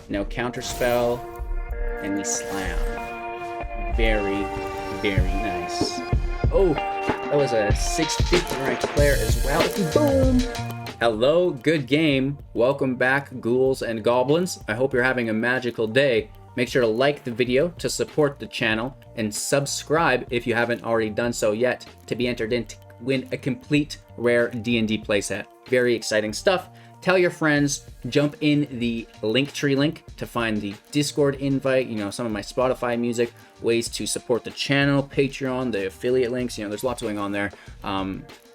No counter spell, and we slam. Very, very nice. Oh, that was a 650 ranked player as well. Boom! Hello, good game. Welcome back, ghouls and goblins. I hope you're having a magical day. Make sure to like the video to support the channel and subscribe if you haven't already done so yet to be entered in to win a complete rare D&D playset. Very exciting stuff. Tell your friends, jump in the Linktree link to find the Discord invite, some of my Spotify music, ways to support the channel, Patreon, the affiliate links, there's lots going on there.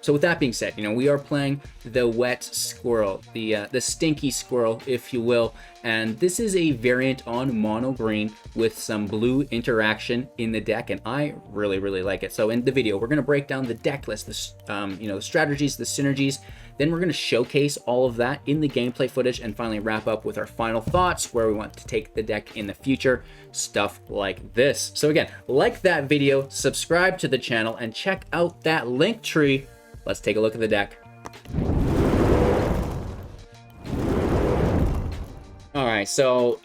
So with that being said, we are playing the Wet Squirrel, the Stinky Squirrel, if you will. And this is a variant on mono green with some blue interaction in the deck, and I really, really like it. So in the video, we're going to break down the deck list, the strategies, the synergies. Then we're going to showcase all of that in the gameplay footage and finally wrap up with our final thoughts, where we want to take the deck in the future, stuff like this. So again, like that video, subscribe to the channel, and check out that link tree. Let's take a look at the deck. All right, so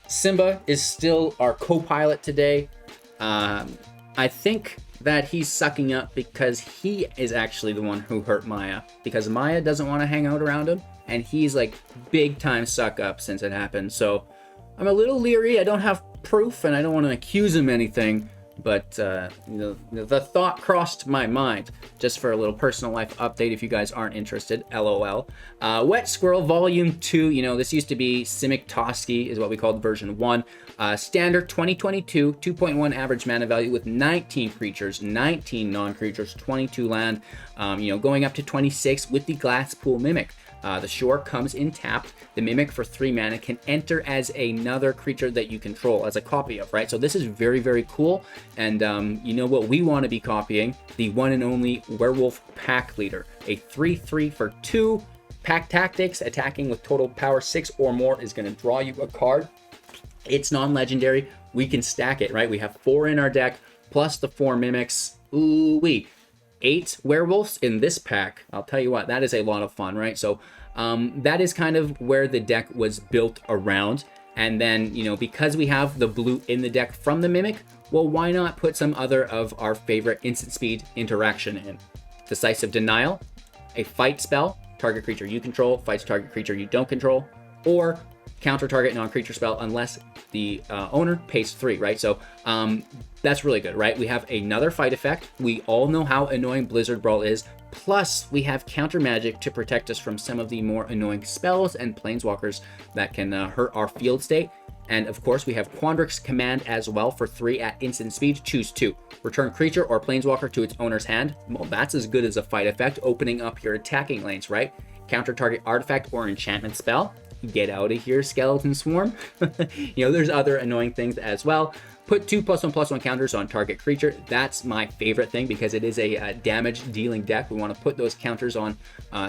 Simba is still our co-pilot today. I think that he's sucking up because he is actually the one who hurt Maya, because Maya doesn't want to hang out around him, and he's like big time suck up since it happened. So I'm a little leery. I don't have proof and I don't want to accuse him anything, but the thought crossed my mind just for a little personal life update if you guys aren't interested. LOL. Wet Squirrel Volume 2, this used to be Simic Toski is what we called version 1. Standard 2022, 2.1 average mana value with 19 creatures, 19 non-creatures, 22 land, going up to 26 with the Glasspool Mimic. The shore comes in tapped. The Mimic for 3 mana can enter as another creature that you control, as a copy of, right? So this is very, very cool. And you know what we want to be copying? The one and only Werewolf Pack Leader. A 3/3 for 2. Pack Tactics, attacking with total power 6 or more, is going to draw you a card. It's non-legendary. We can stack it, right? We have 4 in our deck, plus the 4 Mimics. Ooh-wee. 8 werewolves in this pack. I'll tell you what, that is a lot of fun, right? So that is kind of where the deck was built around. And then, because we have the blue in the deck from the Mimic, well, why not put some other of our favorite instant speed interaction in? Decisive Denial, a fight spell, target creature you control, fights target creature you don't control, or counter target non-creature spell unless the owner pays 3, right? So that's really good, right? We have another fight effect. We all know how annoying Blizzard Brawl is. Plus, we have counter magic to protect us from some of the more annoying spells and planeswalkers that can hurt our field state. And of course, we have Quandrix Command as well for 3 at instant speed. Choose 2. Return creature or planeswalker to its owner's hand. Well, that's as good as a fight effect, opening up your attacking lanes, right? Counter target artifact or enchantment spell. Get out of here, Skeleton Swarm. There's other annoying things as well. Put 2 +1/+1 counters on target creature. That's my favorite thing because it is a damage dealing deck. We want to put those counters on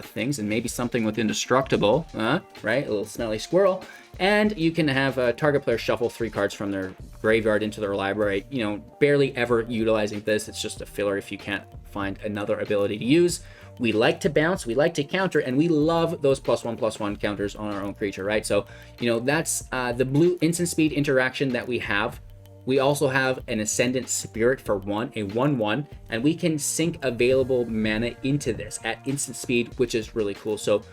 things, and maybe something with indestructible, right? A little smelly squirrel. And you can have a target player shuffle 3 cards from their graveyard into their library. Barely ever utilizing this. It's just a filler if you can't find another ability to use. We like to bounce, we like to counter, and we love those +1/+1 counters on our own creature, right? So, that's the blue instant speed interaction that we have. We also have an Ascendant Spirit for 1, a 1/1, and we can sync available mana into this at instant speed, which is really cool. So,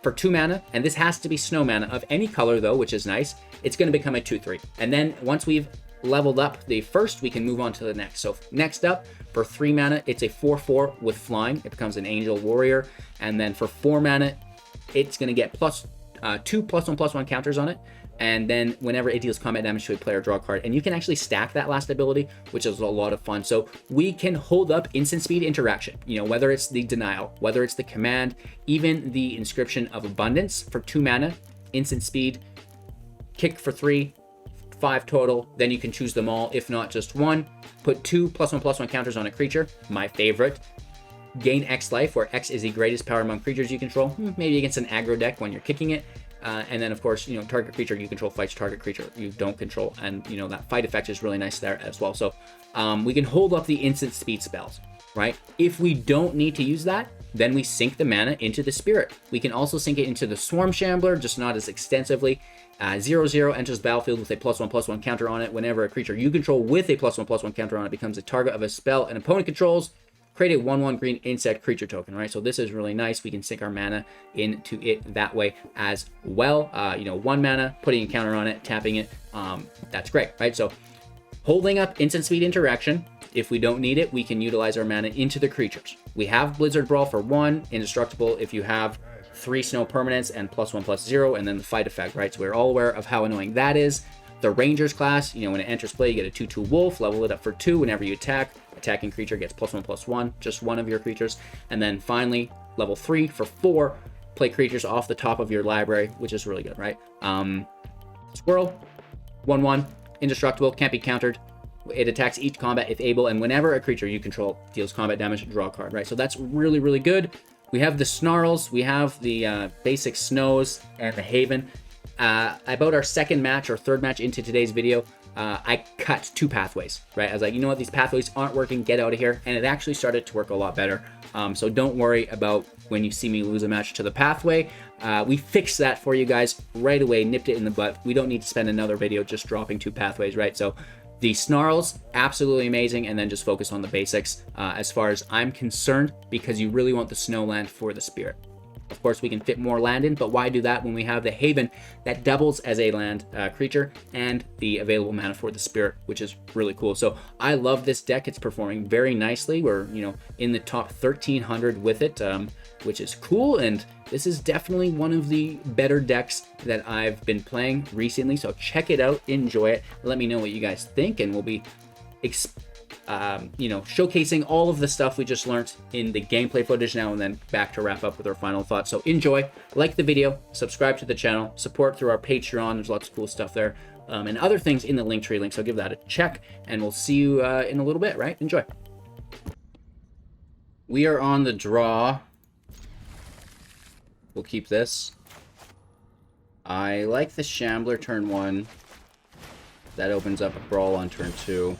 for 2 mana, and this has to be snow mana of any color though, which is nice, it's going to become a 2/3. And then once we've leveled up the first, we can move on to the next. So next up, for 3 mana, it's a 4/4 with flying. It becomes an Angel Warrior. And then for 4 mana, it's going to get +2 +1/+1 counters on it. And then whenever it deals combat damage to a player, draw a card. And you can actually stack that last ability, which is a lot of fun. So we can hold up instant speed interaction, whether it's the Denial, whether it's the Command, even the Inscription of Abundance for 2 mana, instant speed, kick for 3, 5 total. Then you can choose them all, if not just 1. Put 2 +1/+1 counters on a creature, my favorite. Gain X life, where X is the greatest power among creatures you control, maybe against an aggro deck when you're kicking it. And then, of course, target creature you control fights target creature you don't control. And, that fight effect is really nice there as well. So we can hold up the instant speed spells. right? If we don't need to use that, then we sink the mana into the Spirit. We can also sink it into the Swarm Shambler, just not as extensively. 0/0 enters the battlefield with a +1/+1 counter on it. Whenever a creature you control with a +1/+1 counter on it becomes a target of a spell an opponent controls, create a 1/1 green insect creature token, right? So this is really nice. We can sink our mana into it that way as well. 1 mana, putting a counter on it, tapping it. That's great, right? So holding up instant speed interaction. If we don't need it, we can utilize our mana into the creatures. We have Blizzard Brawl for 1, indestructible if you have 3 snow permanents and +1/+0, and then the fight effect, right? So we're all aware of how annoying that is. The Rangers class, when it enters play, you get a 2/2 wolf, level it up for 2 whenever you attack. Attacking creature gets +1/+1, just one of your creatures. And then finally, level 3 for 4, play creatures off the top of your library, which is really good, right? Squirrel, 1/1, indestructible, can't be countered. It attacks each combat if able, and whenever a creature you control deals combat damage, draw a card, right? So that's really, really good. We have the Snarls, we have the basic Snows, and the Haven. About our second match or third match into today's video, I cut 2 pathways, right? I was like, you know what, these pathways aren't working, get out of here. And it actually started to work a lot better. So don't worry about when you see me lose a match to the pathway. We fixed that for you guys right away, nipped it in the butt. We don't need to spend another video just dropping 2 pathways, right? So the Snarls, absolutely amazing, and then just focus on the basics as far as I'm concerned, because you really want the snow land for the Spirit. Of course, we can fit more land in, but why do that when we have the Haven that doubles as a land creature and the available mana for the Spirit, which is really cool. So I love this deck. It's performing very nicely. We're, in the top 1,300 with it, which is cool. And this is definitely one of the better decks that I've been playing recently. So check it out, enjoy it. Let me know what you guys think, and we'll be showcasing all of the stuff we just learned in the gameplay footage now, and then back to wrap up with our final thoughts. So enjoy, like the video, subscribe to the channel, support through our Patreon. There's lots of cool stuff there, and other things in the Linktree link. So give that a check, and we'll see you in a little bit, right? Enjoy. We are on the draw. We'll keep this. I like the Shambler turn 1. That opens up a Brawl on turn 2.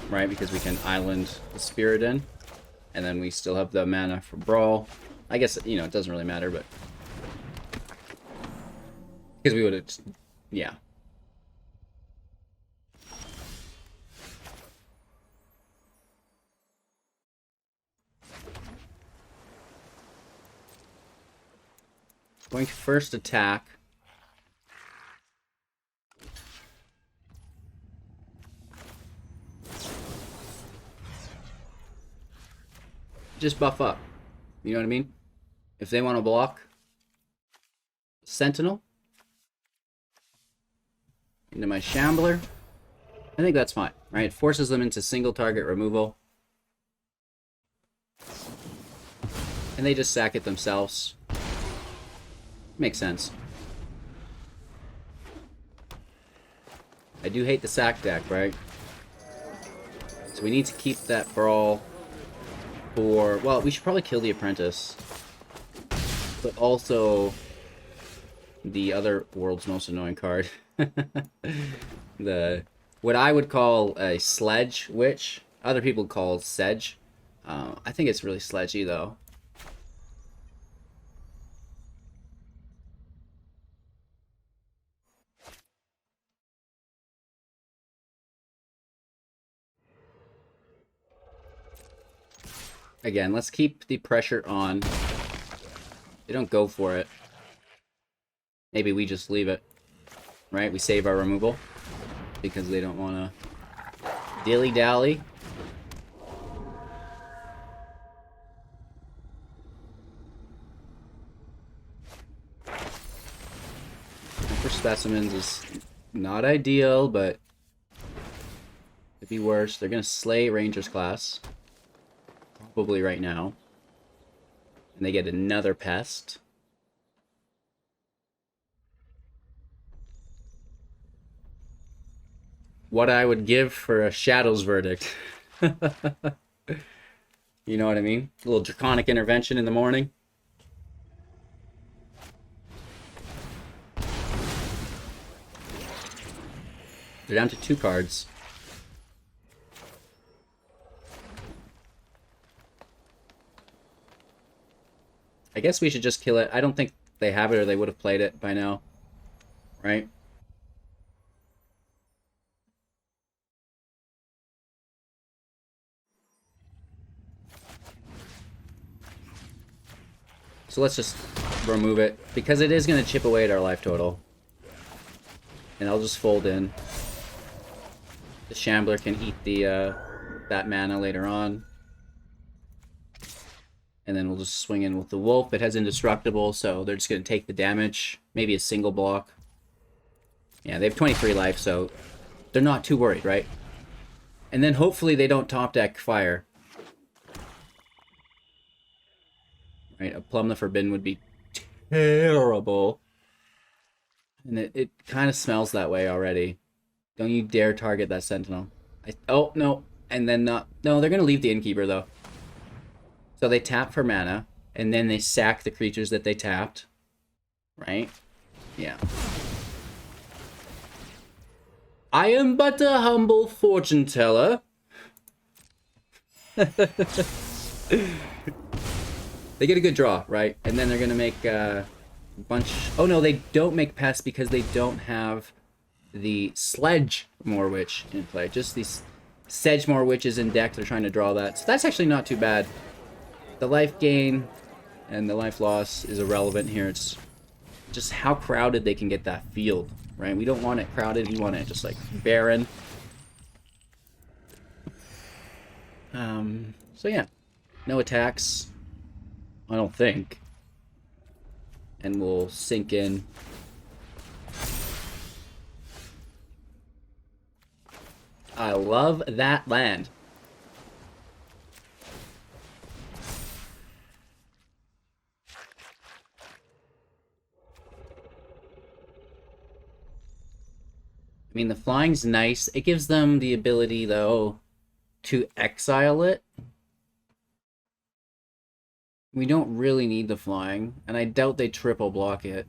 Right, because we can island the Spirit in, and then we still have the mana for Brawl. I guess, it doesn't really matter, but because we would have, yeah. Going to first attack. Just buff up. You know what I mean? If they want to block Sentinel into my Shambler, I think that's fine, right? It forces them into single target removal. And they just sack it themselves. Makes sense. I do hate the sack deck, right? So we need to keep that Brawl. Well, we should probably kill the Apprentice, but also the other world's most annoying card. What I would call a Sledge Witch, other people call Sedge. I think it's really sledgy though. Again, let's keep the pressure on. They don't go for it. Maybe we just leave it. Right? We save our removal. Because they don't want to dilly-dally. For specimens is not ideal, but could be worse. They're going to slay Rangers class. Probably right now. And they get another pest. What I would give for a Shadow's Verdict. You know what I mean? A little Draconic Intervention in the morning. They're down to 2 cards. I guess we should just kill it. I don't think they have it or they would have played it by now. Right? So let's just remove it, because it is going to chip away at our life total. And I'll just fold in. The Shambler can eat the that mana later on. And then we'll just swing in with the Wolf. It has Indestructible, so they're just going to take the damage. Maybe a single block. Yeah, they have 23 life, so they're not too worried, right? And then hopefully they don't top deck Fire. Right, a Plum the Forbidden would be terrible. And it kind of smells that way already. Don't you dare target that Sentinel. Oh, no. And then not... No, they're going to leave the Innkeeper, though. So they tap for mana, and then they sack the creatures that they tapped. Right? Yeah. I am but a humble fortune teller. They get a good draw, right? And then they're going to make a bunch... Oh, no, they don't make pests because they don't have the Sledgemoor Witch in play. Just these Sedgemoor Witches in deck. They're trying to draw that. So that's actually not too bad. The life gain and the life loss is irrelevant here. It's just how crowded they can get that field, right? We don't want it crowded. We want it just, like, barren. So, yeah. No attacks. I don't think. And we'll sink in. I love that land. I mean, the flying's nice. It gives them the ability, though, to exile it. We don't really need the flying, and I doubt they triple block it.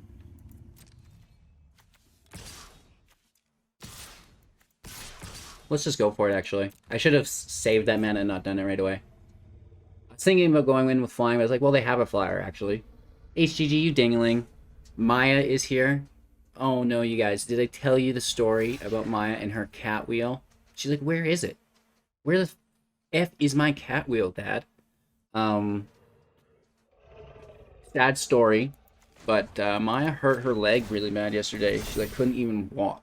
Let's just go for it, actually. I should have saved that mana and not done it right away. I was thinking about going in with flying, but I was like, well, they have a flyer, actually. HGG, you dingling. Maya is here. Oh, no, you guys. Did I tell you the story about Maya and her cat wheel? She's like, where is it? Where the F is my cat wheel, Dad? Sad story, but Maya hurt her leg really bad yesterday. She like couldn't even walk.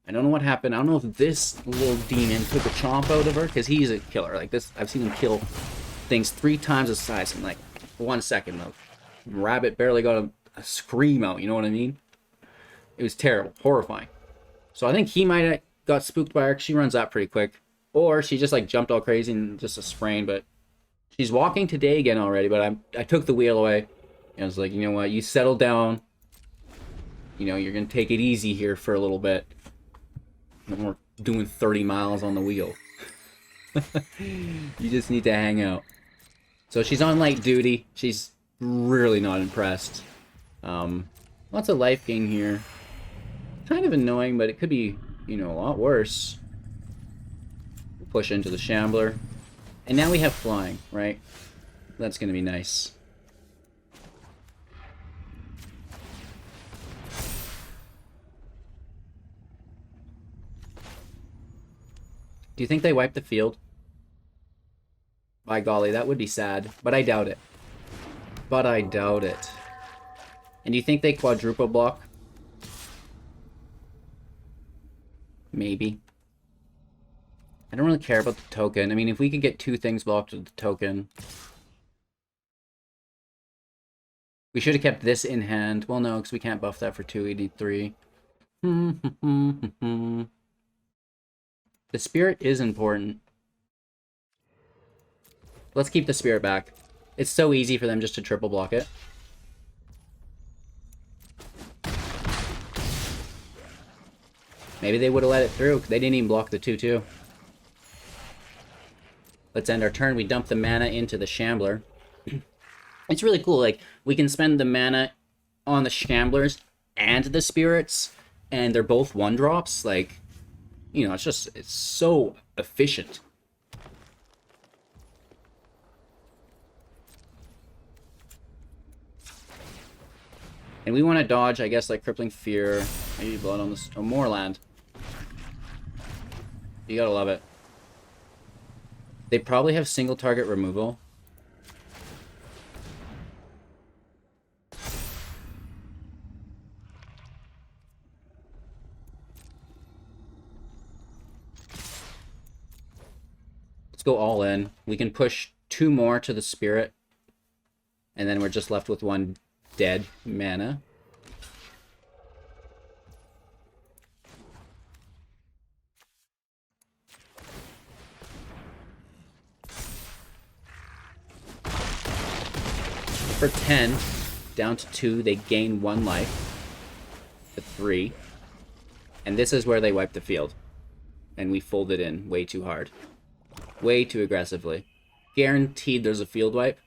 I don't know what happened. I don't know if this little demon took a chomp out of her, because he's a killer. Like this, I've seen him kill things 3 times the size in like 1 second. The rabbit barely got a scream out. You know what I mean? It was terrible, horrifying. So I think he might have got spooked by her, 'cause she runs out pretty quick, or she just like jumped all crazy and just a sprain. But she's walking today again already. But I took the wheel away. I was like, you know what, you settle down. You know, you're going to take it easy here for a little bit. And we're doing 30 miles on the wheel. You just need to hang out. So she's on light duty. She's really not impressed. Lots of life gain here. Kind of annoying, but it could be, you know, a lot worse. We'll push into the Shambler. And now we have flying, right? That's going to be nice. Do you think they wipe the field? By golly, that would be sad. But I doubt it. But I doubt it. And do you think they quadruple block? Maybe. I don't really care about the token. I mean, if we could get 2 things blocked with the token. We should have kept this in hand. Well, no, because we can't buff that for 283. The spirit is important. Let's keep the spirit back. It's so easy for them just to triple block it. Maybe they would have let it through. They didn't even block the 2/2. Let's end our turn. We dump the mana into the Shambler. It's really cool. Like, we can spend the mana on the Shamblers and the spirits, and they're both 1-drops. Like, you know, it's so efficient. And we want to dodge, I guess, like Crippling Fear, maybe Blood on this, or more land. You gotta love it. They probably have single target removal. Let's go all in. We can push 2 more to the Spirit. And then we're just left with 1 dead mana. For 10, down to 2, they gain 1 life. To 3. And this is where they wipe the field. And we fold it in way too hard. Way too aggressively. Guaranteed there's a field wipe.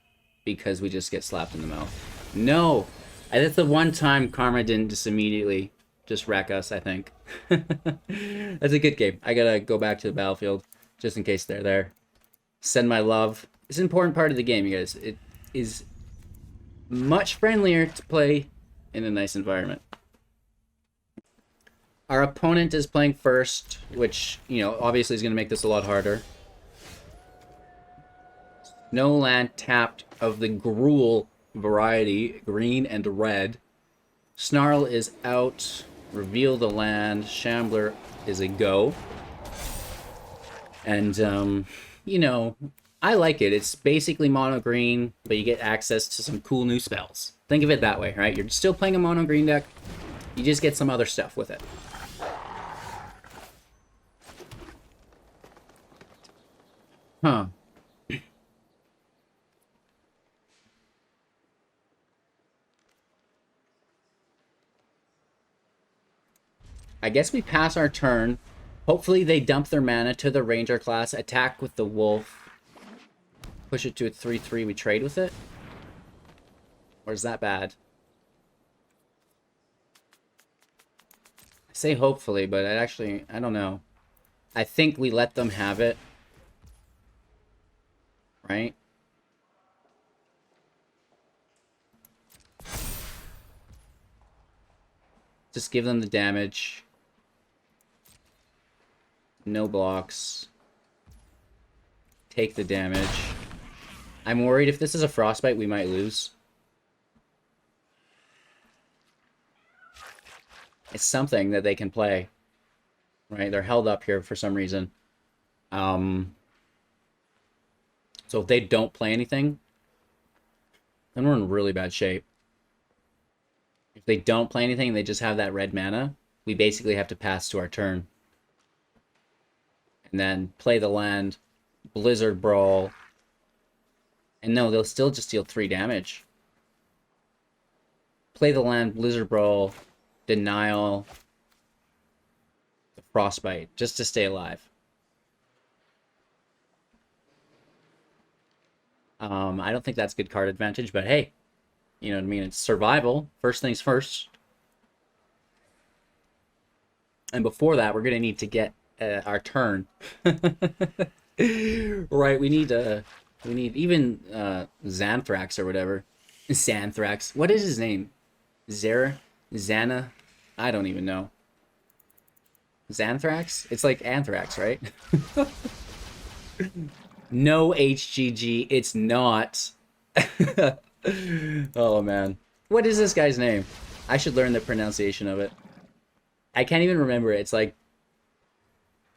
Because we just get slapped in the mouth. No! That's the one time Karma didn't just immediately just wreck us, I think. That's a good game. I gotta go back to the battlefield. Just in case they're there. Send my love. It's an important part of the game, you guys. It is much friendlier to play in a nice environment. Our opponent is playing first, which, you know, obviously is going to make this a lot harder. No land tapped of the Gruul variety, green and red. Snarl is out. Reveal the land. Shambler is a go. And, you know, I like it. It's basically mono green, but you get access to some cool new spells. Think of it that way, right? You're still playing a mono green deck. You just get some other stuff with it. Huh. I guess we pass our turn. Hopefully they dump their mana to the Ranger class, attack with the Wolf. Push it to a 3-3, we trade with it? Or is that bad? I say hopefully, but I don't know. I think we let them have it. Right? Just give them the damage. No blocks. Take the damage. I'm worried if this is a Frostbite, we might lose. It's something that they can play. Right? They're held up here for some reason. So if they don't play anything, then we're in really bad shape. If they don't play anything and they just have that red mana, we basically have to pass to our turn. And then play the land, Blizzard Brawl. And no, they'll still just deal 3 damage. Play the land, Blizzard Brawl, Denial, Frostbite, just to stay alive. I don't think that's good card advantage, but hey, you know what I mean? It's survival. First things first. And before that, we're going to need to get our turn. Right, we need even Xanthrax or whatever. Xanthrax. What is his name? Xana? I don't even know. Xanthrax? It's like Anthrax, right? No HGG, it's not. Oh man. What is this guy's name? I should learn the pronunciation of it. I can't even remember it. It's like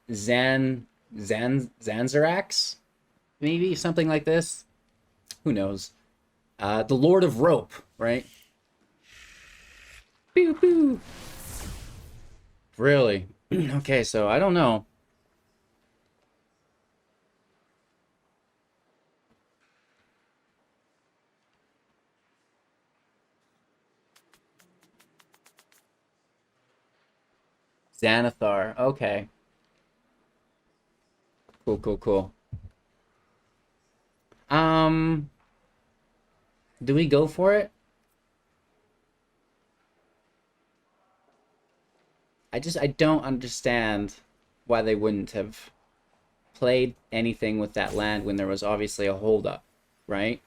Zanzarax? Maybe something like this. Who knows? The Lord of Rope, right? Pew pew. Really? Okay, so I don't know. Xanathar. Okay. Cool, cool, cool. Do we go for it? I don't understand why they wouldn't have played anything with that land when there was obviously a holdup, right?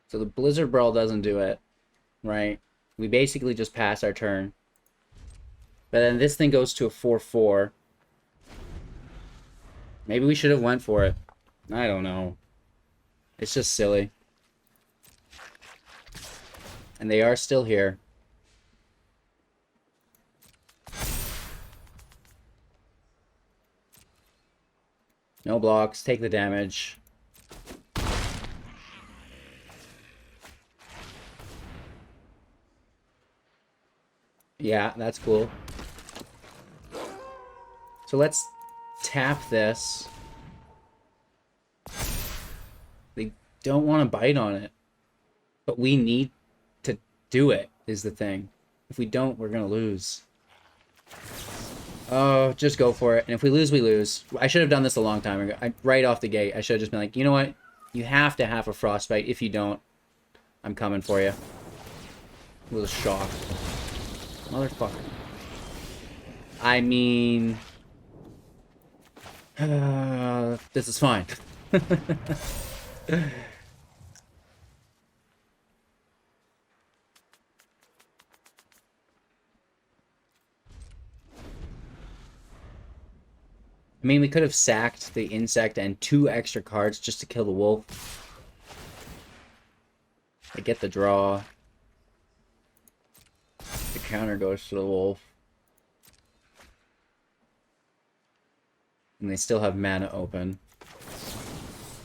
So the Blizzard Brawl doesn't do it, right? We basically just pass our turn. But then this thing goes to a 4/4. Maybe we should have went for it. I don't know. It's just silly. And they are still here. No blocks. Take the damage. Yeah, that's cool. So let's tap this. They don't want to bite on it. But we need to do it, is the thing. If we don't, we're going to lose. Oh, just go for it. And if we lose, we lose. I should have done this a long time ago. Right off the gate, I should have just been like, you know what? You have to have a Frostbite. If you don't, I'm coming for you. With a shock. Motherfucker. I mean... this is fine. I mean, we could have sacked the insect and 2 extra cards just to kill the wolf. I get the draw. The counter goes to the wolf. And they still have mana open.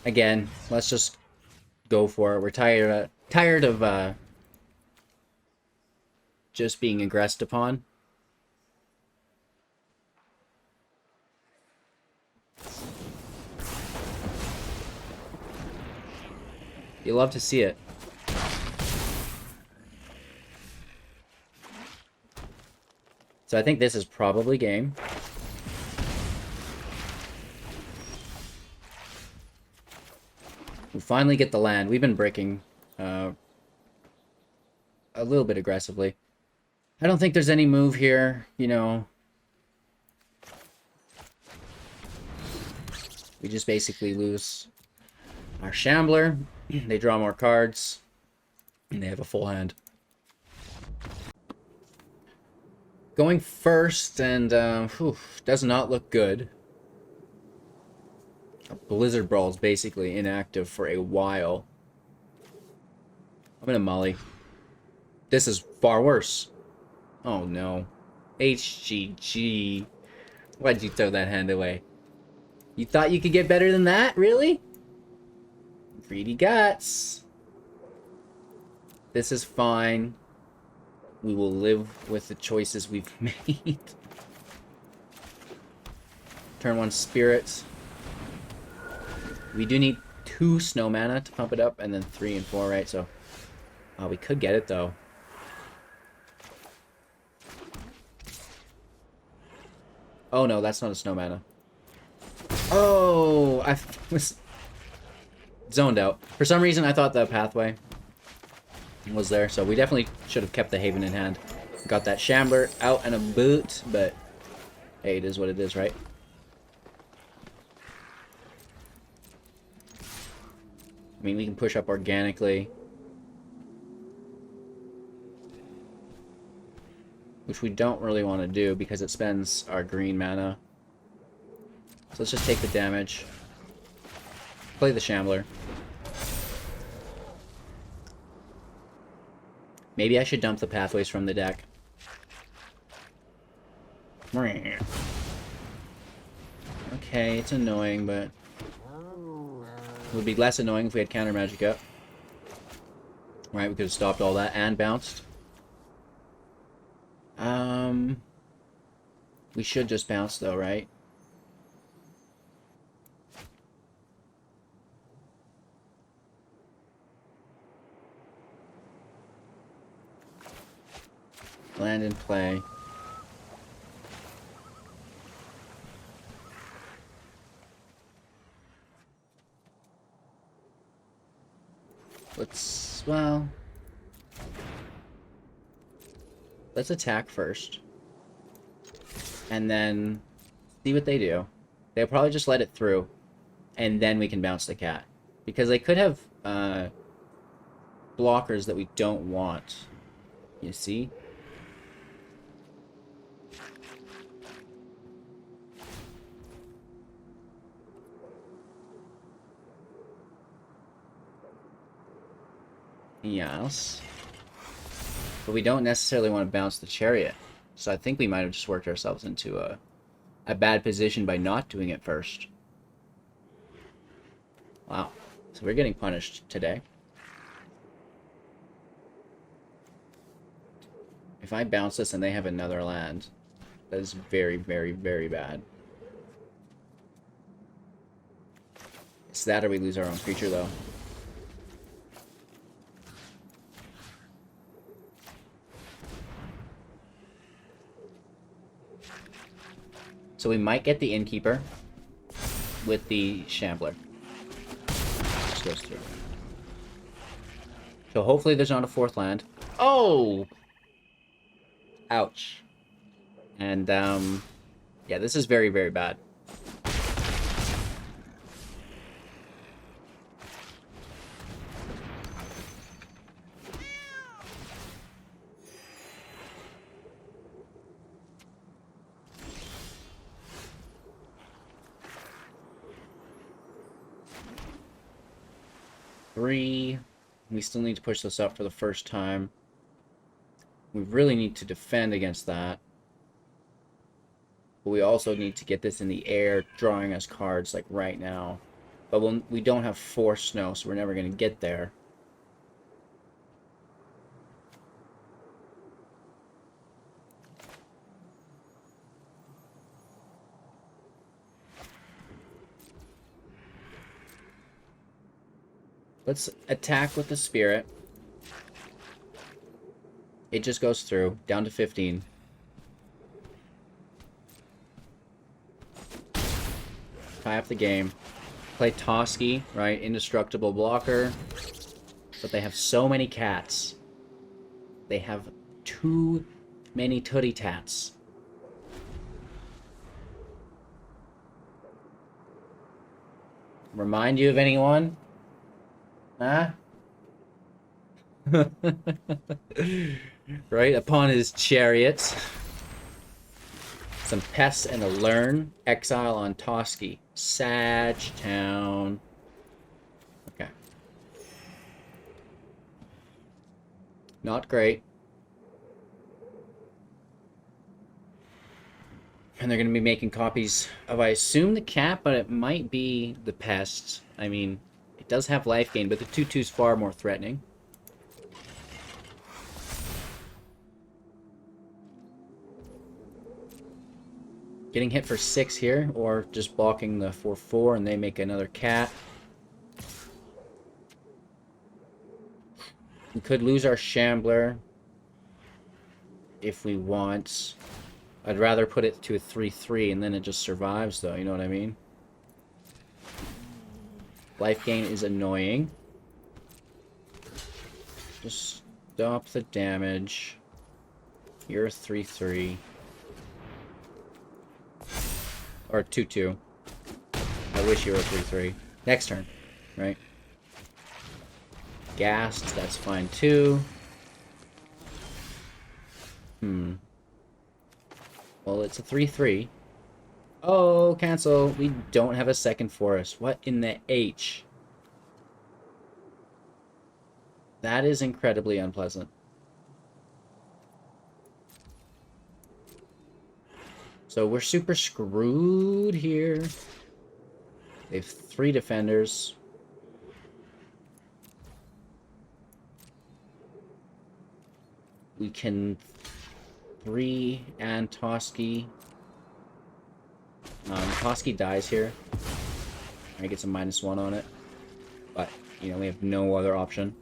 Again, let's just go for it. We're tired of just being aggressed upon. You love to see it. So I think this is probably game. We finally get the land. We've been breaking a little bit aggressively. I don't think there's any move here, you know. We just basically lose our Shambler. They draw more cards. And they have a full hand. Going first, and does not look good. Blizzard Brawl is basically inactive for a while. I'm gonna Molly. This is far worse. Oh no. HGG. Why'd you throw that hand away? You thought you could get better than that? Really? Greedy guts. This is fine. We will live with the choices we've made. Turn 1 Spirit. We do need 2 snow mana to pump it up, and then 3 and 4, right? So, we could get it, though. Oh, no, that's not a snow mana. Oh, I was zoned out. For some reason, I thought the pathway was there, so we definitely should have kept the Haven in hand. Got that Shambler out and a boot, but hey, it is what it is, right? I mean, we can push up organically. Which we don't really want to do because it spends our green mana. So let's just take the damage. Play the Shambler. Maybe I should dump the pathways from the deck. Okay, it's annoying, but it would be less annoying if we had counter magic up. Right, we could have stopped all that and bounced. We should just bounce though, right? Land and play. Let's attack first. And then see what they do. They'll probably just let it through. And then we can bounce the cat. Because they could have blockers that we don't want. You see? Yes. But we don't necessarily want to bounce the chariot. So I think we might have just worked ourselves into a bad position by not doing it first. Wow. So we're getting punished today. If I bounce this and they have another land, that is very, very, very bad. It's that or we lose our own creature, though. So we might get the Innkeeper with the Shambler. Just goes through. So hopefully there's not a fourth land. Oh! Ouch. And, yeah, this is very, very bad. Three. We still need to push this up for the first time. We really need to defend against that. But we also need to get this in the air, drawing us cards like right now. But we don't have Force Snow, so we're never going to get there. Let's attack with the Spirit. It just goes through, down to 15. Tie up the game. Play Toski, right? Indestructible blocker. But they have so many cats. They have too many tootie tats. Remind you of anyone? Huh? Right upon his chariot. Some pests and a learn. Exile on Toski. Sagetown. Okay. Not great. And they're going to be making copies of, I assume, the cat, but it might be the pests. I mean, it does have life gain, but the 2/2 is far more threatening. Getting hit for 6 here, or just blocking the 4/4 and they make another cat. We could lose our Shambler if we want. I'd rather put it to a 3/3 and then it just survives, though, you know what I mean? Life gain is annoying. Just stop the damage. You're a 3/3. Or 2/2. I wish you were a 3/3. Next turn, right? Gassed, that's fine too. Well, it's a 3/3. Oh, cancel. We don't have a second forest. What in the H? That is incredibly unpleasant. So we're super screwed here. They have 3 defenders. We can 3 and Toski. Toski dies here. I get some -1 on it. But, you know, we have no other option.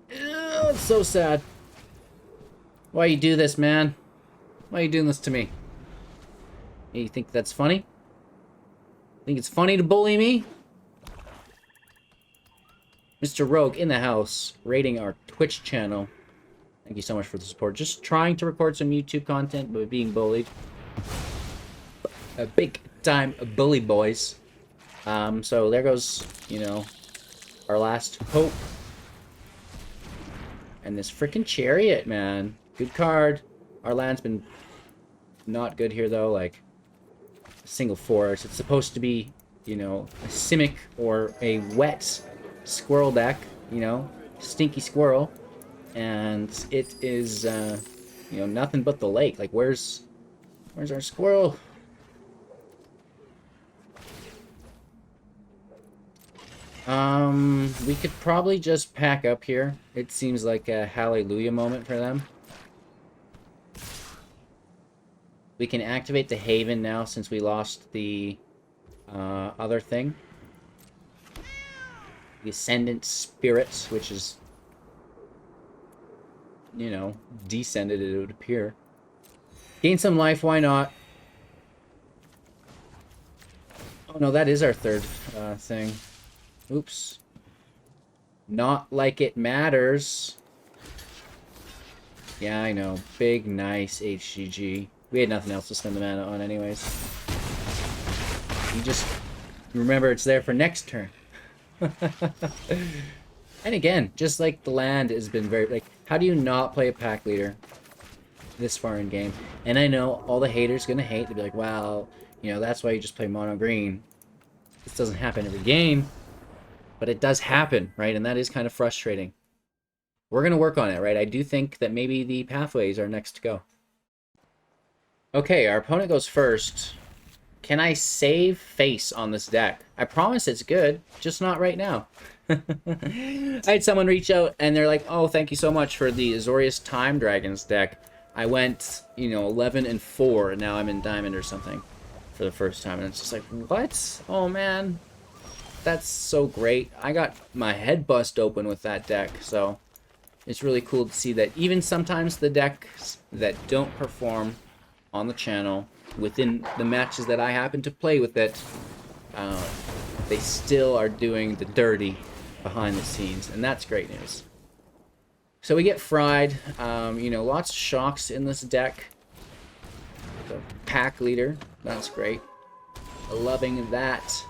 Ew, it's so sad. Why you do this, man? Why are you doing this to me? You think that's funny? Think it's funny to bully me? Mr. Rogue in the house, rating our Twitch channel. Thank you so much for the support. Just trying to record some YouTube content, but being bullied. A big time bully, boys. So there goes, you know, our last hope. And this freaking Chariot, man. Good card. Our land's been not good here, though. Like, a single forest. It's supposed to be, you know, a Simic or a wet Squirrel deck, you know, stinky Squirrel. And it is, you know, nothing but the lake. Like, where's our Squirrel? We could probably just pack up here. It seems like a hallelujah moment for them. We can activate the Haven now since we lost the other thing. The Ascendant Spirit, which is, you know, descended, it would appear. Gain some life, why not? Oh no, that is our third thing. Oops. Not like it matters. Yeah, I know. Big, nice HGG. We had nothing else to spend the mana on anyways. You just remember it's there for next turn. And again, just like the land has been very... like, how do you not play a pack leader this far in game? And I know all the haters gonna hate. They'll be like, well, you know, that's why you just play mono green. This doesn't happen every game. But it does happen, right? And that is kind of frustrating. We're going to work on it, right? I do think that maybe the pathways are next to go. Okay, our opponent goes first. Can I save face on this deck? I promise it's good, just not right now. I had someone reach out and they're like, oh, thank you so much for the Azorius Time Dragons deck. I went, you know, 11-4, and now I'm in Diamond or something for the first time. And it's just like, what? Oh, man. That's so great. I got my head bust open with that deck, so it's really cool to see that even sometimes the decks that don't perform on the channel within the matches that I happen to play with it, they still are doing the dirty behind the scenes, and that's great news. So we get fried. You know, lots of shocks in this deck. The pack leader, that's great. Loving that.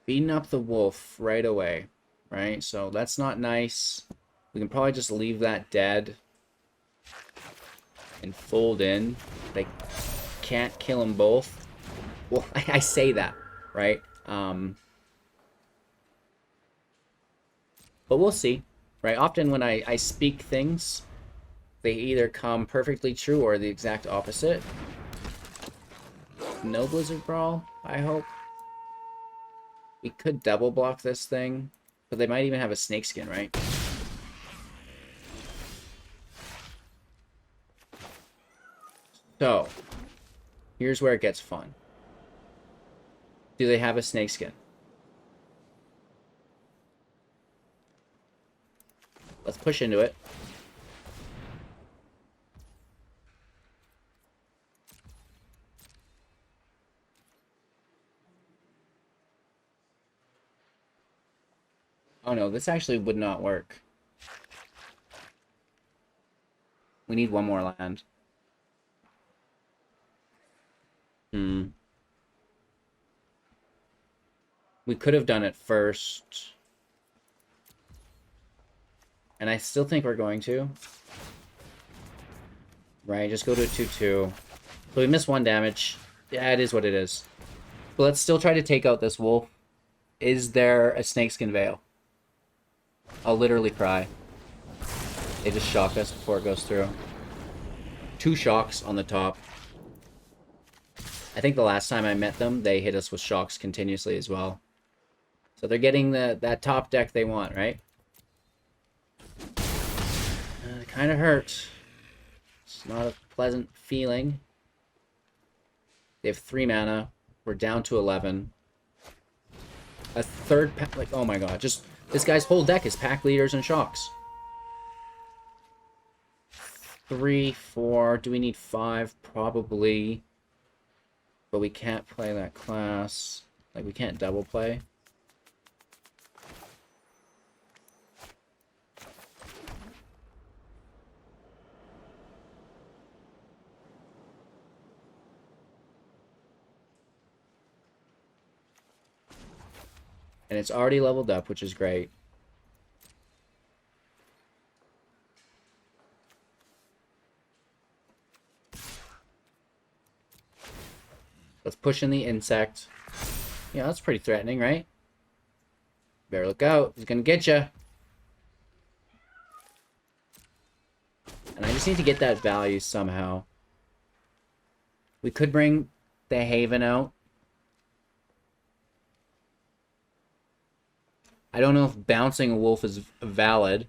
Beating up the wolf right away, right? So that's not nice. We can probably just leave that dead and fold in. They can't kill them both. Well, I say that, right? But we'll see, right? Often when I speak things, they either come perfectly true or the exact opposite. No Blizzard Brawl, I hope. We could double block this thing, but they might even have a snakeskin, right? So, here's where it gets fun. Do they have a snakeskin? Let's push into it. Oh no, this actually would not work. We need one more land. We could have done it first. And I still think we're going to. Right, just go to a 2-2. So we missed 1 damage. Yeah, it is what it is. But let's still try to take out this wolf. Is there a snakeskin veil? I'll literally cry. They just shock us before it goes through. 2 shocks on the top. I think the last time I met them, they hit us with shocks continuously as well. So they're getting that top deck they want, right? It kind of hurts. It's not a pleasant feeling. They have 3 mana. We're down to 11. A third pack, like, oh my god, just this guy's whole deck is pack leaders and shocks. 3, 4, do we need 5? Probably. But we can't play that class. Like, we can't double play. And it's already leveled up, which is great. Let's push in the insect. Yeah, that's pretty threatening, right? Better look out. He's gonna get you. And I just need to get that value somehow. We could bring the Haven out. I don't know if bouncing a wolf is valid.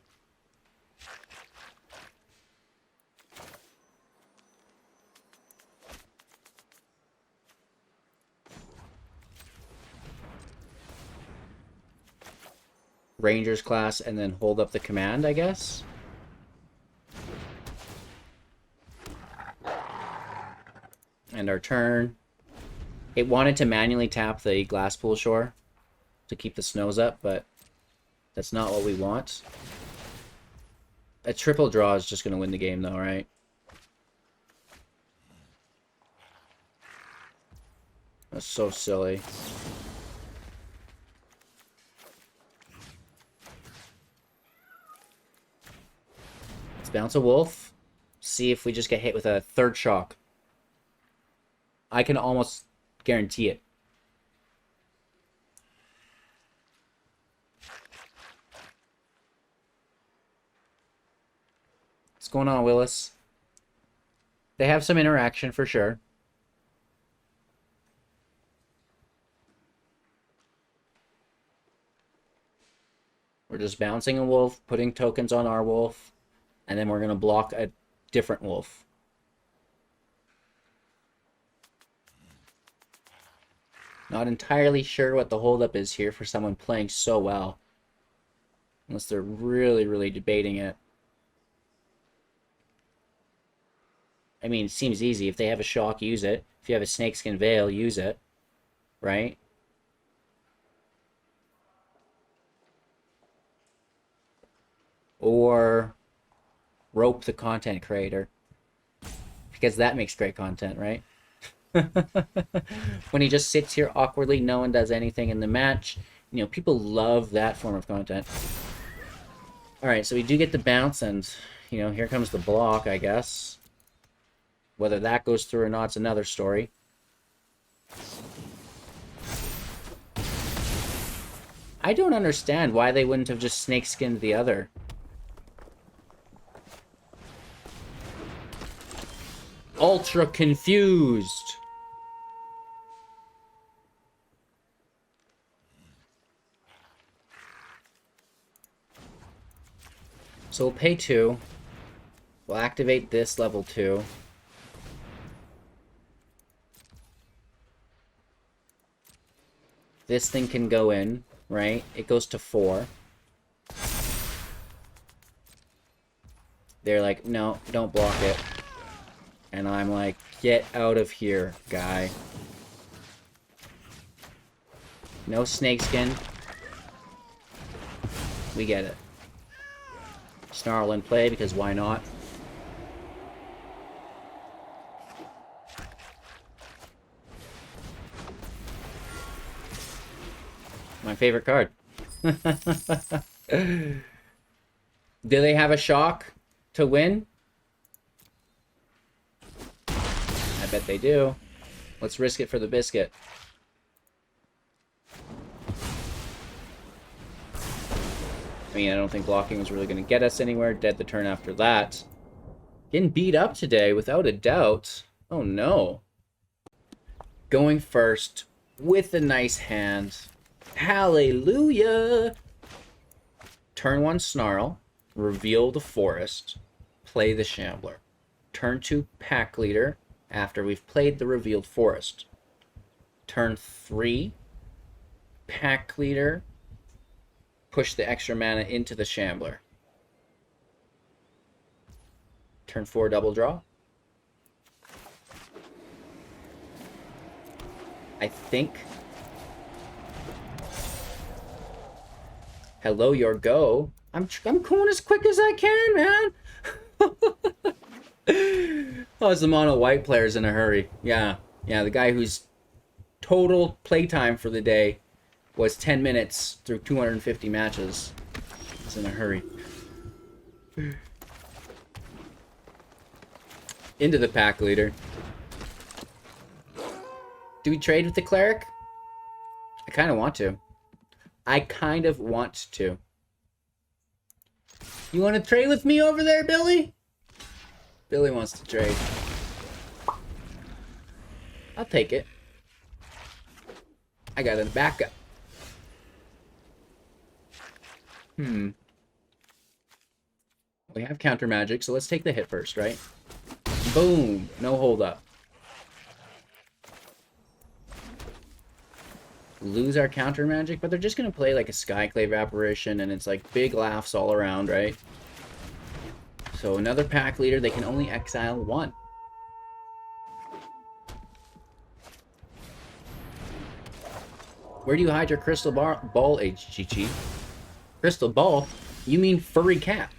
Rangers class and then hold up the command, I guess. And our turn. It wanted to manually tap the Glasspool Shore to keep the snows up, but that's not what we want. A triple draw is just going to win the game, though, right? That's so silly. Let's bounce a wolf. See if we just get hit with a third shock. I can almost guarantee it. What's going on, Willis? They have some interaction for sure. We're just bouncing a wolf, putting tokens on our wolf, and then we're going to block a different wolf. Not entirely sure what the holdup is here for someone playing so well. Unless they're really, really debating it. I mean, it seems easy. If they have a shock, use it. If you have a snakeskin veil, use it. Right? Or rope the content creator. Because that makes great content, right? When he just sits here awkwardly, no one does anything in the match. You know, people love that form of content. Alright, so we do get the bounce, and, you know, here comes the block, I guess. Whether that goes through or not is another story. I don't understand why they wouldn't have just snakeskinned the other. Ultra confused. So we'll pay 2. We'll activate this level 2. This thing can go in, right? It goes to 4. They're like, no, don't block it. And I'm like, get out of here, guy. No snakeskin. We get it. Snarl in play, because why not? My favorite card. Do they have a shock to win? I bet they do. Let's risk it for the biscuit. I mean, I don't think blocking is really going to get us anywhere. Dead the turn after that. Getting beat up today, without a doubt. Oh, no. Going first with a nice hand. Hallelujah! Turn 1 Snarl. Reveal the Forest. Play the Shambler. Turn 2 Pack Leader. After we've played the Revealed Forest. Turn 3 Pack Leader. Push the extra mana into the Shambler. Turn 4 Double Draw. I think. Hello, your go. I'm going as quick as I can, man. Oh, it's the mono white players in a hurry. Yeah, the guy who's total playtime for the day was 10 minutes through 250 matches. I was in a hurry. Into the pack leader. Do we trade with the cleric? I kind of want to. You want to trade with me over there, Billy? Billy wants to trade. I'll take it. I got a backup. We have counter magic, so let's take the hit first, right? Boom! No hold up. Lose our counter magic, but they're just gonna play like a Skyclave apparition, and it's like big laughs all around, right? So another pack leader, they can only exile one. Where do you hide your crystal ball, HGG? Crystal ball? You mean furry cat?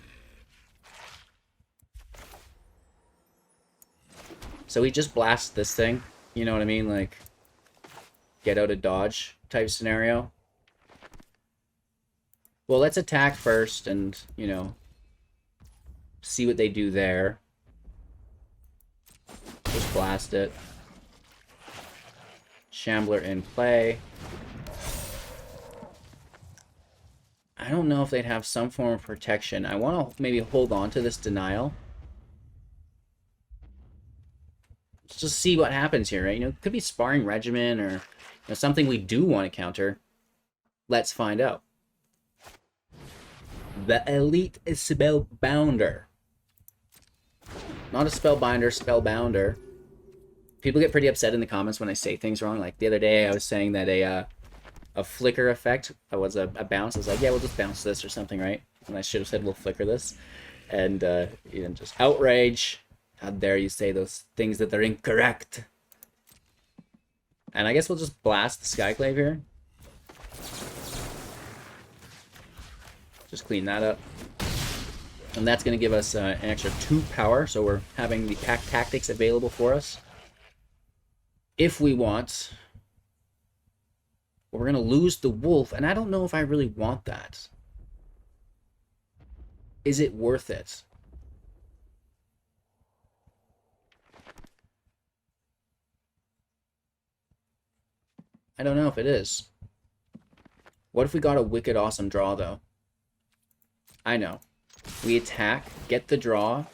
So we just blast this thing, you know what I mean? Like, get out of dodge type scenario. Well, let's attack first and, you know, see what they do there. Just blast it. Shambler in play. I don't know if they'd have some form of protection. I want to maybe hold on to this denial. Let's just see what happens here, right? You know, it could be sparring regimen or, you know, something we do want to counter. Let's find out. The Elite Spellbounder. Not a Spellbinder, Spellbounder. People get pretty upset in the comments when I say things wrong. Like the other day, I was saying that a flicker effect was a bounce. I was like, yeah, we'll just bounce this or something, right? And I should have said we'll flicker this. And you know, just outrage. How dare you say those things that are incorrect? And I guess we'll just blast the Skyclave here. Just clean that up. And that's going to give us an extra 2 power. So we're having the pack tactics available for us. If we want. We're going to lose the wolf. And I don't know if I really want that. Is it worth it? I don't know if it is. What if we got a wicked awesome draw, though? I know. We attack, get the draw.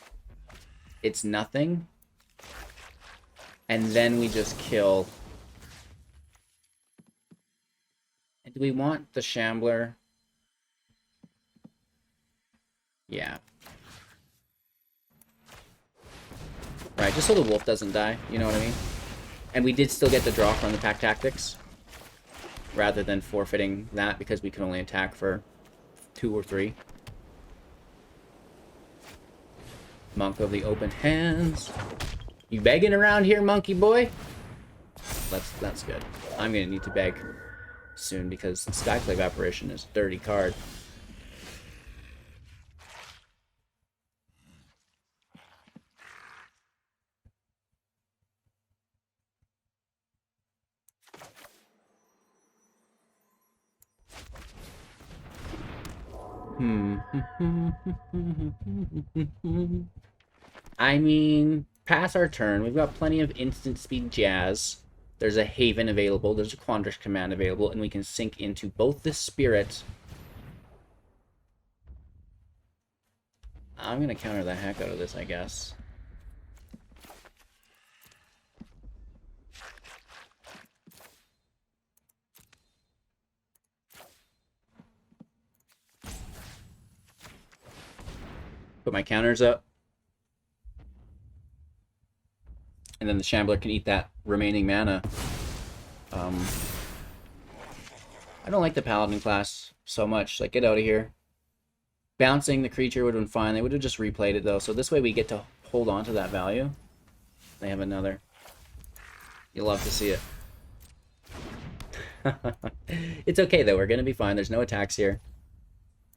It's nothing. And then we just kill. And do we want the Shambler? Yeah. Right, just so the wolf doesn't die. You know what I mean? And we did still get the draw from the pack tactics. Rather than forfeiting that because we can only attack for 2 or 3. Monk of the open hands. You begging around here, monkey boy? That's good. I'm gonna need to beg soon because the Skyclave apparition is a dirty card. I mean, pass our turn. We've got plenty of instant speed jazz. There's a Haven available. There's a Quandrix Command available. And we can sink into both the Spirit. I'm going to counter the heck out of this, I guess. Put my counters up. And then the Shambler can eat that remaining mana. I don't like the Paladin class so much. Like, get out of here. Bouncing the creature would have been fine. They would have just replayed it, though. So this way we get to hold on to that value. They have another. You'll love to see it. It's okay, though. We're going to be fine. There's no attacks here.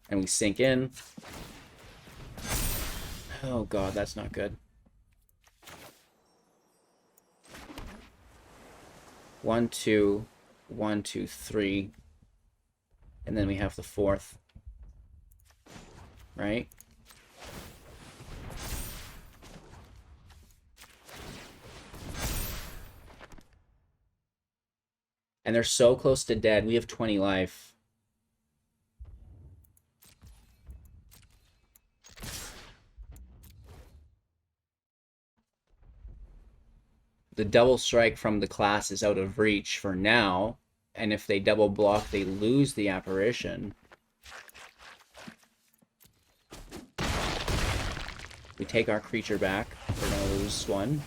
And we sink in. Oh god, that's not good. 1, 2, 1, 2, 3. And then we have the 4th. Right? And they're so close to dead. We have 20 life. The double strike from the class is out of reach for now. And if they double block, they lose the apparition. We take our creature back. We're going to lose 1.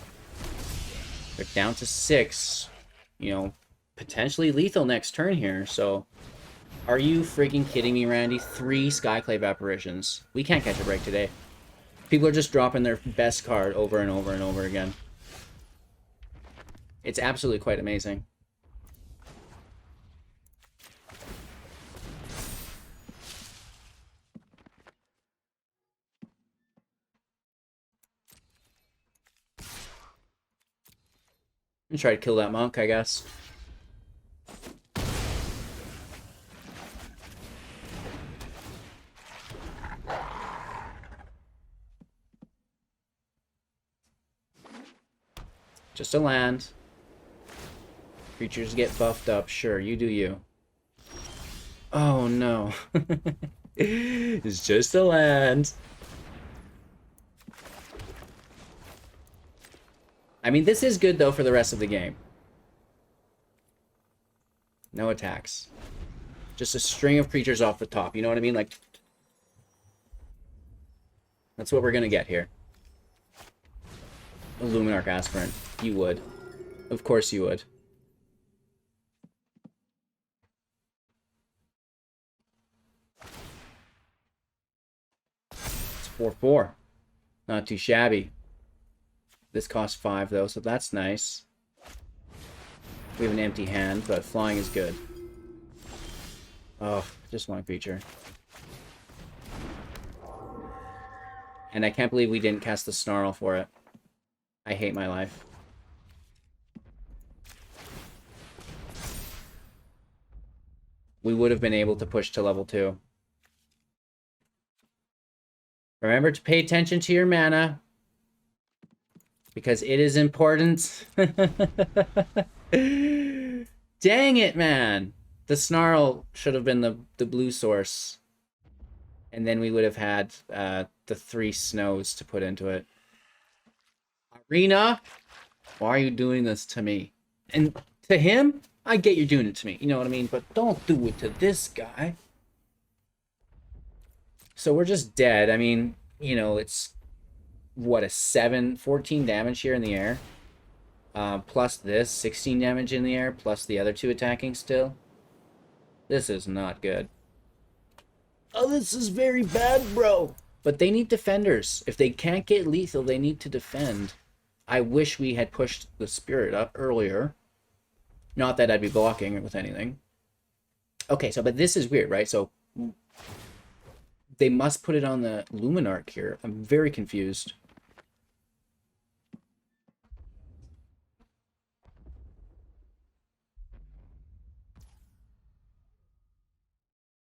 They're down to 6. You know, potentially lethal next turn here. So, are you freaking kidding me, Randy? 3 Skyclave apparitions. We can't catch a break today. People are just dropping their best card over and over and over again. It's absolutely quite amazing. I'm gonna try to kill that monk, I guess. Just a land. Creatures get buffed up. Sure, you do you. Oh no. It's just a land. I mean, this is good, though, for the rest of the game. No attacks. Just a string of creatures off the top. You know what I mean? Like, that's what we're going to get here. A Luminarch Aspirant. You would. Of course you would. It's 4/4. Not too shabby. This costs 5, though, so that's nice. We have an empty hand, but flying is good. Oh, just one creature. And I can't believe we didn't cast the Snarl for it. I hate my life. We would have been able to push to level 2. Remember to pay attention to your mana. Because it is important. Dang it, man. The Snarl should have been the blue source. And then we would have had the 3 snows to put into it. Arena, why are you doing this to me? And to him, I get you're doing it to me. You know what I mean? But don't do it to this guy. So we're just dead. I mean, you know, it's... what, a 14 damage here in the air, plus this 16 damage in the air, plus the other 2 attacking still. This is not good. Oh, this is very bad, bro. But they need defenders. If they can't get lethal, they need to defend. I wish we had pushed the spirit up earlier. Not that I'd be blocking with anything. Okay, so but this is weird, right? So they must put it on the Luminarch here. I'm very confused.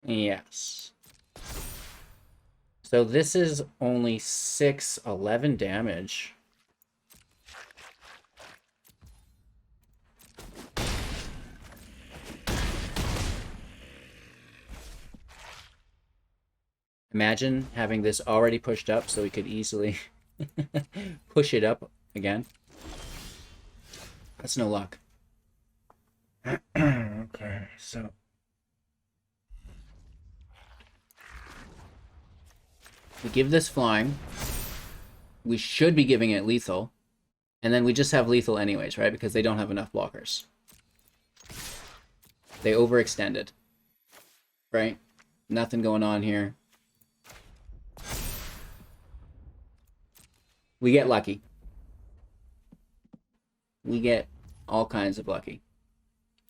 Yes. So this is only 11 damage. Imagine having this already pushed up so we could easily push it up again. That's no luck. Okay, so... we give this flying. We should be giving it lethal. And then we just have lethal anyways, right? Because they don't have enough blockers. They overextended. Right? Nothing going on here. We get lucky. We get all kinds of lucky.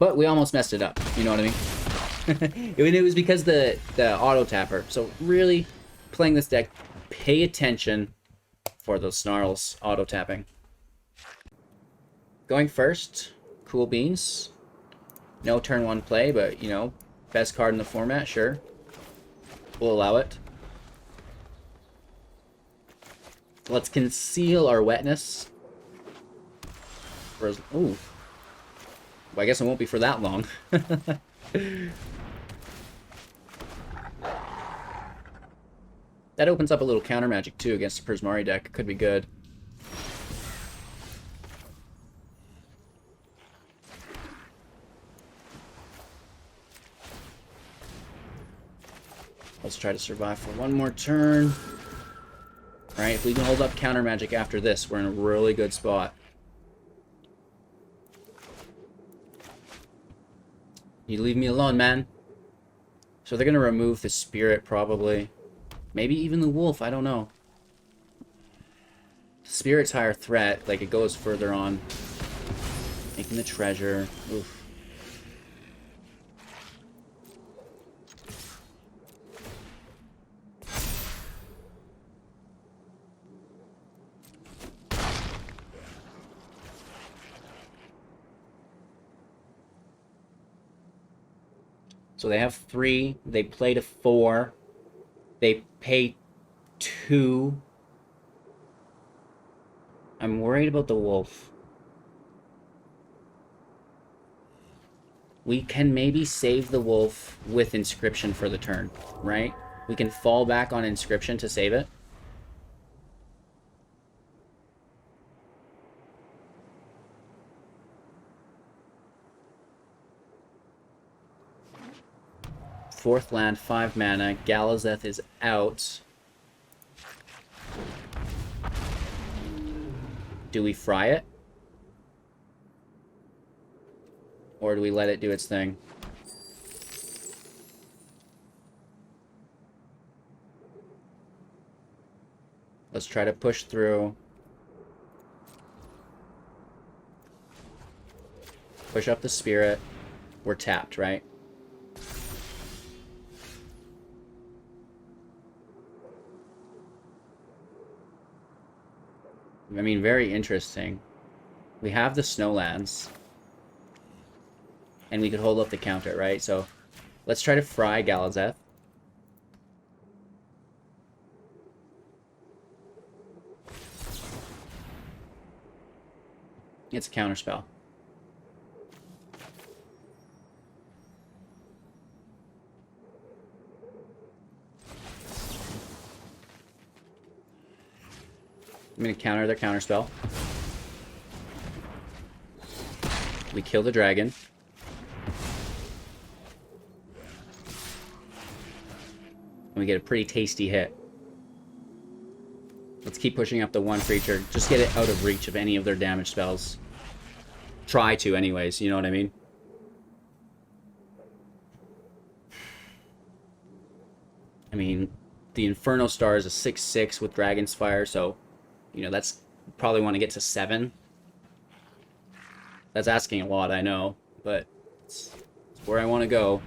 But we almost messed it up. You know what I mean? It was because the auto tapper. So really, playing this deck, pay attention for those snarls auto tapping. Going first, cool beans. No turn 1 play, but you know, Best card in the format, sure. We'll allow it. Let's conceal our wetness. Ooh. Well, I guess it won't be for that long. That opens up a little counter magic too against the Prismari deck. Could be good. Let's try to survive for one more turn. Alright, if we can hold up counter magic after this, we're in a really good spot. You leave me alone, man. So they're going to remove the spirit, probably. Maybe even the wolf, I don't know. Spirit's higher threat, like it goes further on. Making the treasure. Oof. So they have 3. They play to 4. They pay 2. I'm worried about the wolf. We can maybe save the wolf with Inscription for the turn, right? We can fall back on Inscription to save it. Fourth land, 5 mana. Galazeth is out. Do we fry it? Or do we let it do its thing? Let's try to push through. Push up the spirit. We're tapped, right? I mean, very interesting. We have the Snowlands. And we could hold up the counter, right? So, let's try to fry Galazeth. It's a counterspell. I'm going to counter their counterspell. We kill the dragon. And we get a pretty tasty hit. Let's keep pushing up the 1 creature. Just get it out of reach of any of their damage spells. Try to anyways, you know what I mean? I mean, the Inferno Star is a 6/6 with Dragon's Fire, so... You know, that's probably want to get to 7. That's asking a lot, I know, but it's where I want to go.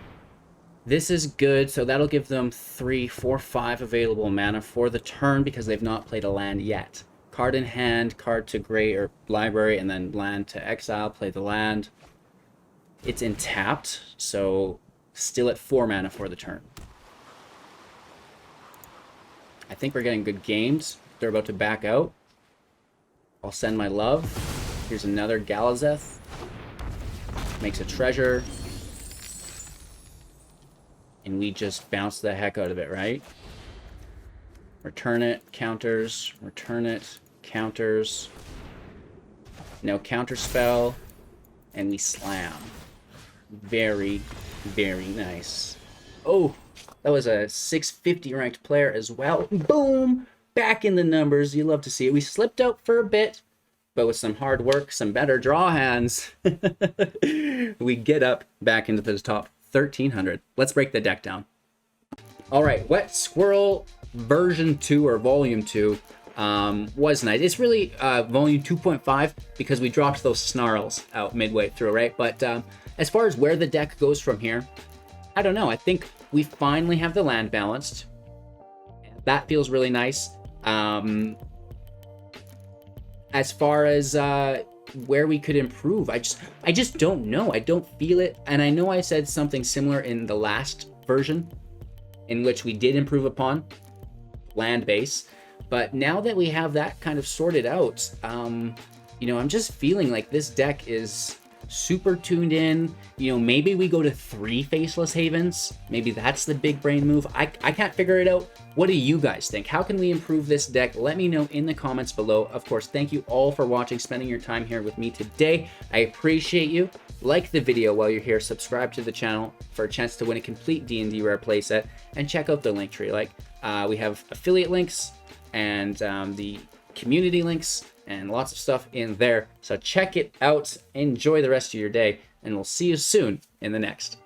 This is good, so that'll give them 3, 4, 5 available mana for the turn because they've not played a land yet. Card in hand, card to gray or library, and then land to exile, play the land. It's in tapped, so still at 4 mana for the turn. I think we're getting good games. They're about to back out. I'll send my love. Here's another Galazeth. Makes a treasure. And we just bounce the heck out of it, right? Return it, counters. Return it, counters. No counter spell. And we slam. Very, very nice. Oh, that was a 650 ranked player as well. Boom! Back in the numbers. You love to see it. We slipped out for a bit, but with some hard work, some better draw hands, we get up back into the top 1300. Let's break the deck down. All right, Wet Squirrel version 2 or volume 2 was nice. It's really volume 2.5 because we dropped those snarls out midway through, right? But as far as where the deck goes from here, I don't know. I think we finally have the land balanced. That feels really nice. As far as where we could improve. I just don't know. I don't feel it. And I know I said something similar in the last version, in which we did improve upon land base. But now that we have that kind of sorted out, you know, I'm just feeling like this deck is super tuned in. You know, maybe we go to 3 Faceless Havens. Maybe that's the big brain move. I can't figure it out. What do you guys think? How can we improve this deck? Let me know in the comments below. Of course, thank you all for watching, spending your time here with me today. I appreciate you. Like the video while you're here. Subscribe to the channel for a chance to win a complete D&D rare playset. And check out the link tree. Like, we have affiliate links and the community links and lots of stuff in there. So check it out. Enjoy the rest of your day. And we'll see you soon in the next.